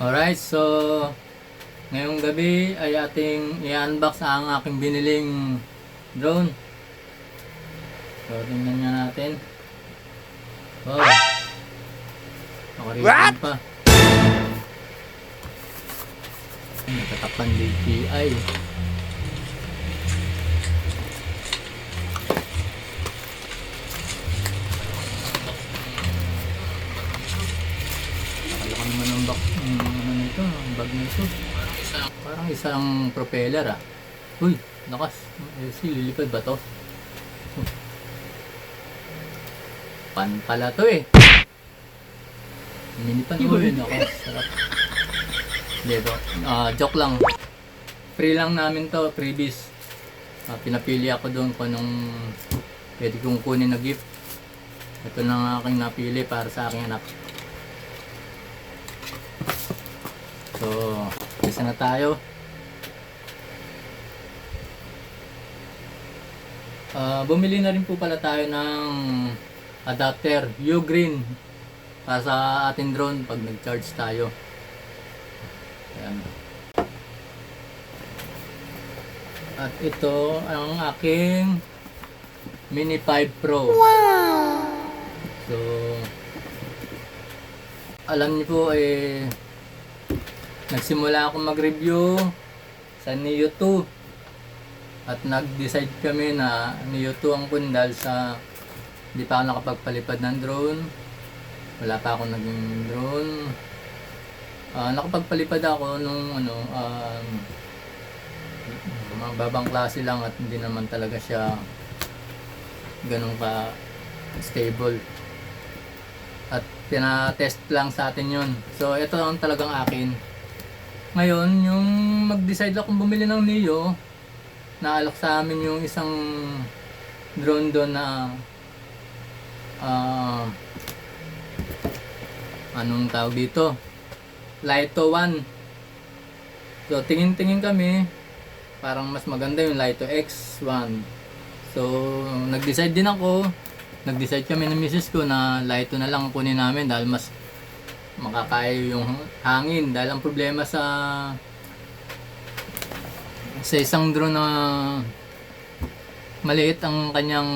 Alright, so ngayong gabi ay ating i-unbox ang aking biniling drone. So tingnan nga natin. Oh, nakaribbon pa. Nagtatakpan DPI. Nakalaka naman ang box, ano nito, ang bag nito. Parang isang propeller ah. Uy, lakas. Lilipad ba to? Pan pala to eh. Mini pan. Uy, nakas. Sarap. Dito. Joke lang. Free lang namin to, freebies. Pinapili ako doon kung anong pwede kong kunin na gift. Ito na ang aking napili para sa aking anak. So, isa na tayo. Bumili na rin po pala tayo ng adapter, Ugreen, para sa ating drone pag nag-charge tayo. Ayan. At ito ang aking Mini 5 Pro. Wow! So, alam niyo po nagsimula ako mag-review sa Neo 2 at nag-decide kami na Neo 2 ang kun dahil sa hindi pa ako nakapagpalipad ng drone, wala pa ako naging drone. Nakapagpalipad ako nung mga babang klase lang at hindi naman talaga siya ganun ka stable at pinatest lang sa atin yun. So ito ang talagang akin. Ngayon, yung mag-decide akong bumili ng Neo, naalok sa amin yung isang drone doon na anong tawag dito? Lito 1. So tingin-tingin kami, parang mas maganda yung Lito X1. So nag-decide din ako, nag-decide kami ng misis ko na Lito na lang kunin namin dahil mas makakaya yung hangin. Dahil ang problema sa isang drone na maliit ang kanyang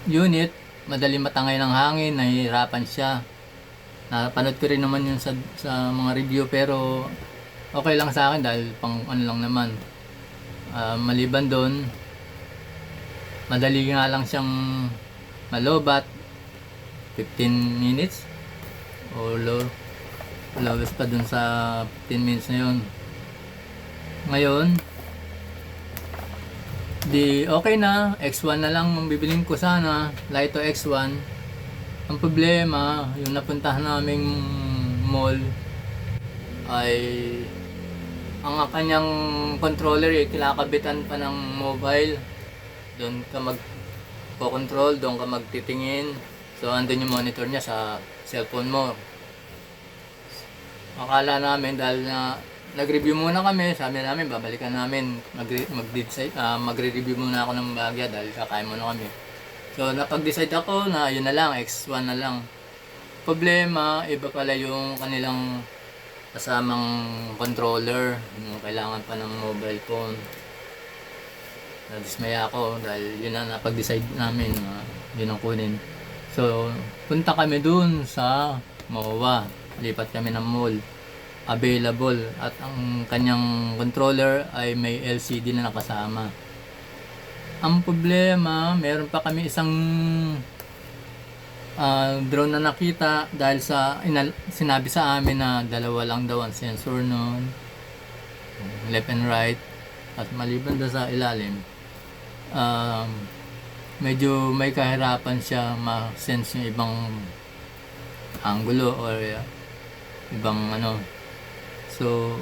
unit, madali matangay ng hangin, nahihirapan siya. Napanood ko rin naman yun sa mga review, pero okay lang sa akin dahil pang ano lang naman. Maliban doon, madali nga lang siyang malobat, 15 minutes o lowest pa dun sa 15 minutes na yun. Ngayon di okay na, X1 na lang ang bibilin ko sana, Lito X1. Ang problema, yung napuntahan naming mall ay ang kanyang controller kinakabitan pa ng mobile. Doon ka magpo-control, doon ka magtitingin. So andun yung monitor niya sa cellphone mo. Akala namin dahil na nag-review muna kami, sabi namin babalikan namin, magre-review muna ako ng bagya dahil kakain muna kami. So napag-decide ako na yun na lang, X1 na lang. Problema, iba pala yung kanilang kasamang controller, yung kailangan pa ng mobile phone. Nadismaya ako dahil yun na napag-decide namin na yun ang kunin. So punta kami dun sa MOA, lipat kami ng mall. Available at ang kanyang controller ay may LCD na nakasama. Ang problema, meron pa kami isang drone na nakita dahil sa sinabi sa amin na dalawa lang daw ang sensor noon, left and right, at maliban daw sa ilalim, medyo may kahirapan siya ma-sense yung ibang angulo or ibang ano. So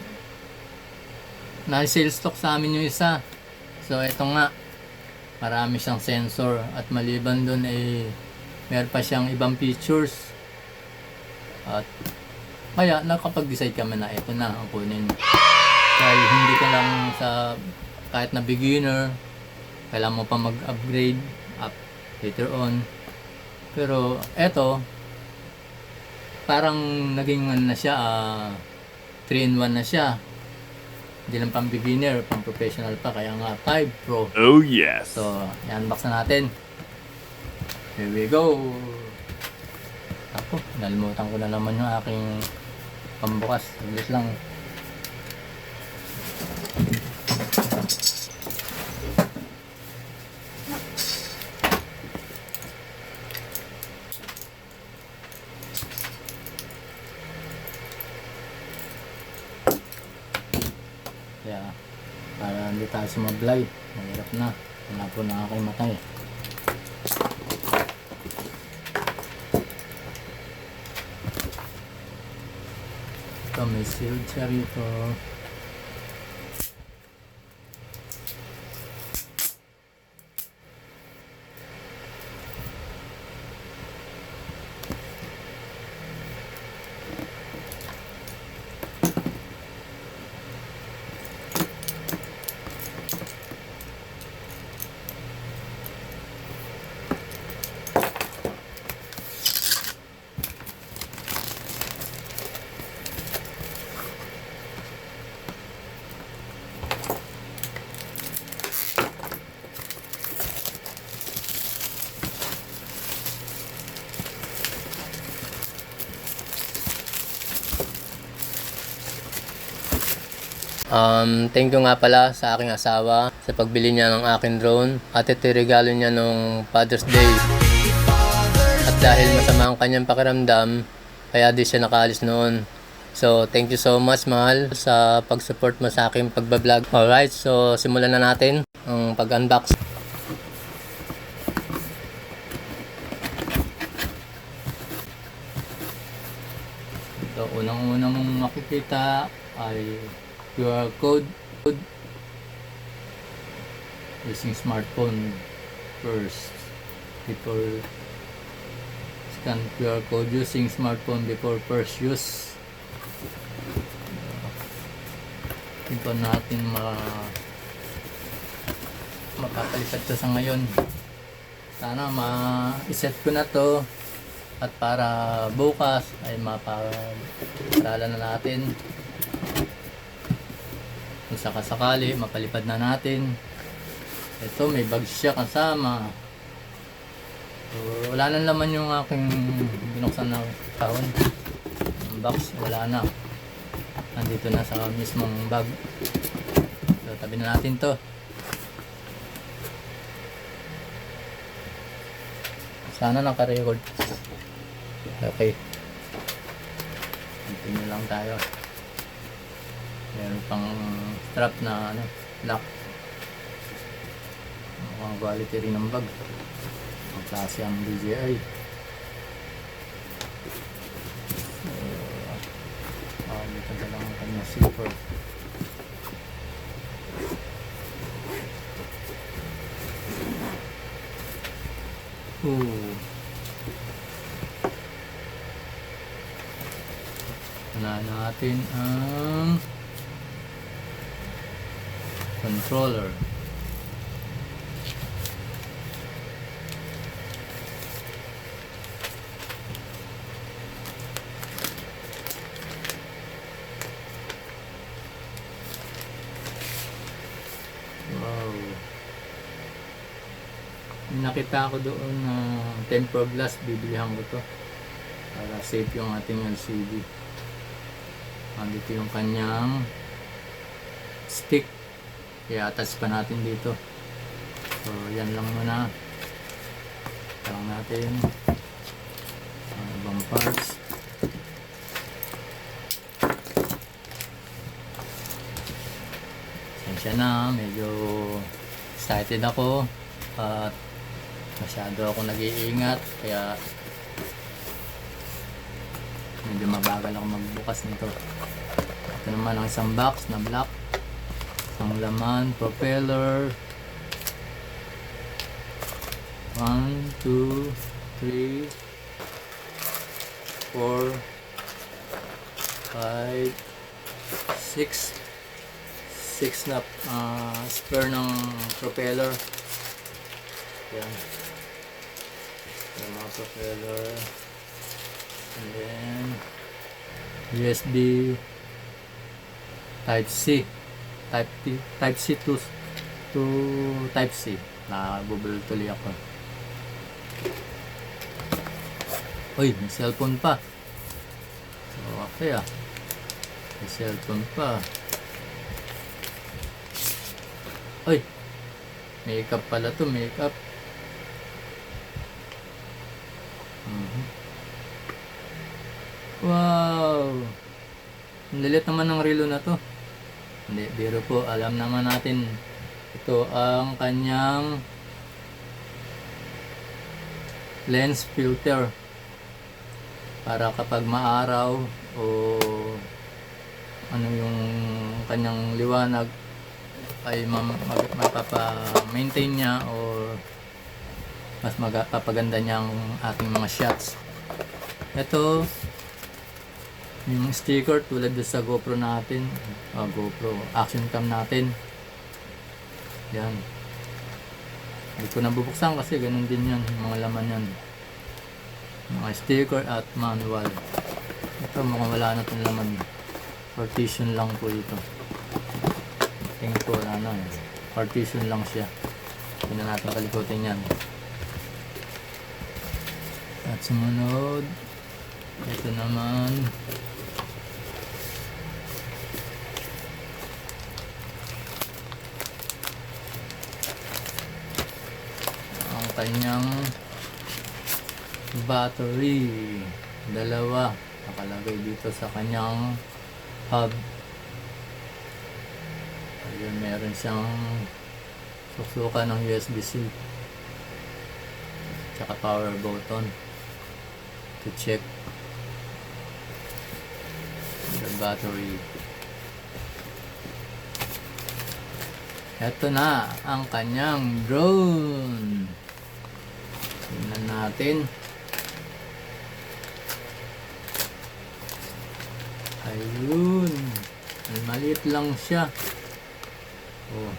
na-sales stock sa amin yung isa. So ito nga, marami siyang sensor at maliban doon meron pa siyang ibang features. At kaya nakapag-decide kami na ito na ang kunin. Dahil hindi ka lang kahit na beginner, kailangan mo pa mag-upgrade up later on. Pero eto, parang naging ano na siya, 3-in-1 na siya. Hindi lang pang beginner, pang professional pa, kaya nga 5 Pro. Oh yes. So, i-unbox na natin. Here we go. Ako, nalimutan ko na naman yung aking pambukas. Saglit lang. Kaya, para hindi tayo sumablay. Mahirap na. Wala po na aking matay. Ito, may sealed siya rito. Thank you nga pala sa aking asawa sa pagbili niya ng aking drone at ito regalo niya nung Father's Day. At dahil masama ang kanyang pakiramdam, kaya di siya nakaalis noon. So, thank you so much, mahal, sa pag-support mo sa aking pagbablog. Alright, so simulan na natin ang pag-unbox. So, unang-unang makikita ay QR code using smartphone first before scan QR code using smartphone before first use. Hindi pa natin mapapalipat ito sa ngayon. Sana ma-set ko na to at para bukas ay mapag-aralan na natin. Kung sakasakali, mapalipad na natin. Ito, may bag siya kasama. So, wala na naman yung aking binuksan na kahon. Yung box, wala na. Nandito na sa mismong bag. So, tabi na natin to. Sana naka-record. Okay. Continue lang tayo. Meron pang strap na lock. Mukhang quality rin ng bag. Ang klase ang DJI. Dito na lang ang kanyang zipper. Unahin natin ang controller. Wow. Nakita ko doon na tempered glass, bibilihan ko to para safe yung ating LCD. Dito yung kanyang stick. I-attach pa natin dito. So, yan lang muna. Lang natin ang ibang parts. Sensya na, medyo excited ako at masyado ako nag-iingat, kaya medyo mabagal ako magbukas nito. Ito naman ang isang box na black. Ang laman, propeller, 1, 2, 3, 4, 5, 6 na spare ng propeller. Yan. Yung mga propeller. And then USB Type-C. Type-C to Type-C. Nakabubulol tuloy ako. Uy, may cellphone pa. So, okay ah. May cellphone pa. Uy, makeup pala to, makeup. Wow! Ang lilit naman ng relo na to. Hindi, biro po. Alam naman natin ito ang kanyang lens filter para kapag maaraw o ano yung kanyang liwanag ay mapapa-maintain niya o mas magpapaganda niya ang ating mga shots. Ito yung sticker tulad doon sa GoPro natin, GoPro action cam natin. Yan. Hindi ko nabubuksan kasi ganun din yan, mga laman yan. Mga sticker at manual. Ito mukhang wala na itong laman. Partition lang po ito. Tingin ko wala na eh. Partition lang siya. Hindi na natin kalikutin yan. At sumunod, ito naman. Ang kanyang battery. Dalawa. Nakalagay dito sa kanyang hub. Ayun, meron siyang susuka ng USB-C. Tsaka power button to check the battery. Ito na ang kanyang drone. Tingnan natin. Ayun. Maliit lang siya. Oh.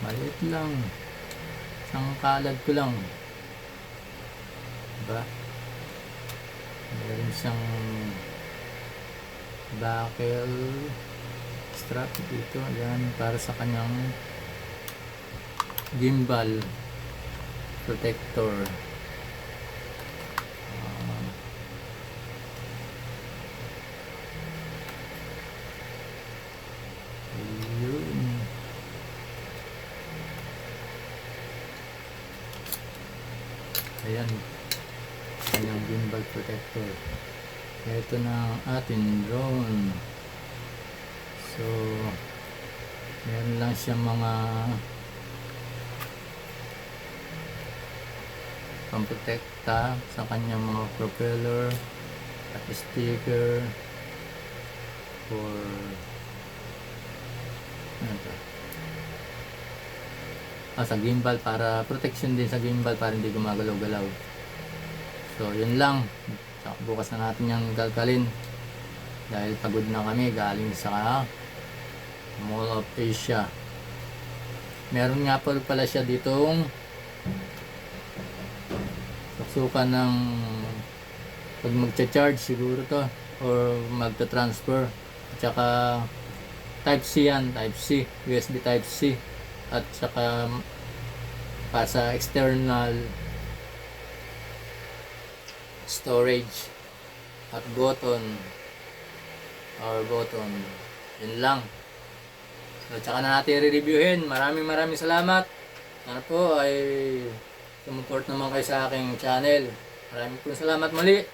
Maliit lang. Isang kalad ko lang. Diba? Meron siyang buckle strap dito. Ayan. Para sa kanyang gimbal protector. Ayan, kanyang gimbal protector. Ito na ang ating drone. So, meron lang siyang mga pamprotekta sa kanyang mga propeller at sticker for ano to? Sa gimbal, para protection din sa gimbal para hindi gumagalaw-galaw. So yun lang. Bukas na natin yung galgalin dahil pagod na kami galing sa Mall of Asia. Meron nga pala siya ditong susukan ng pag magcha-charge siguro to or magta-transfer. At saka Type-C yan, Type-C, USB Type-C. At saka para sa external storage at button or button. Yun lang. So tsaka na natin re-reviewin. Maraming salamat. Sana po ay sumupport naman kayo sa aking channel. Maraming salamat muli.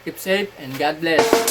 Keep safe and God bless.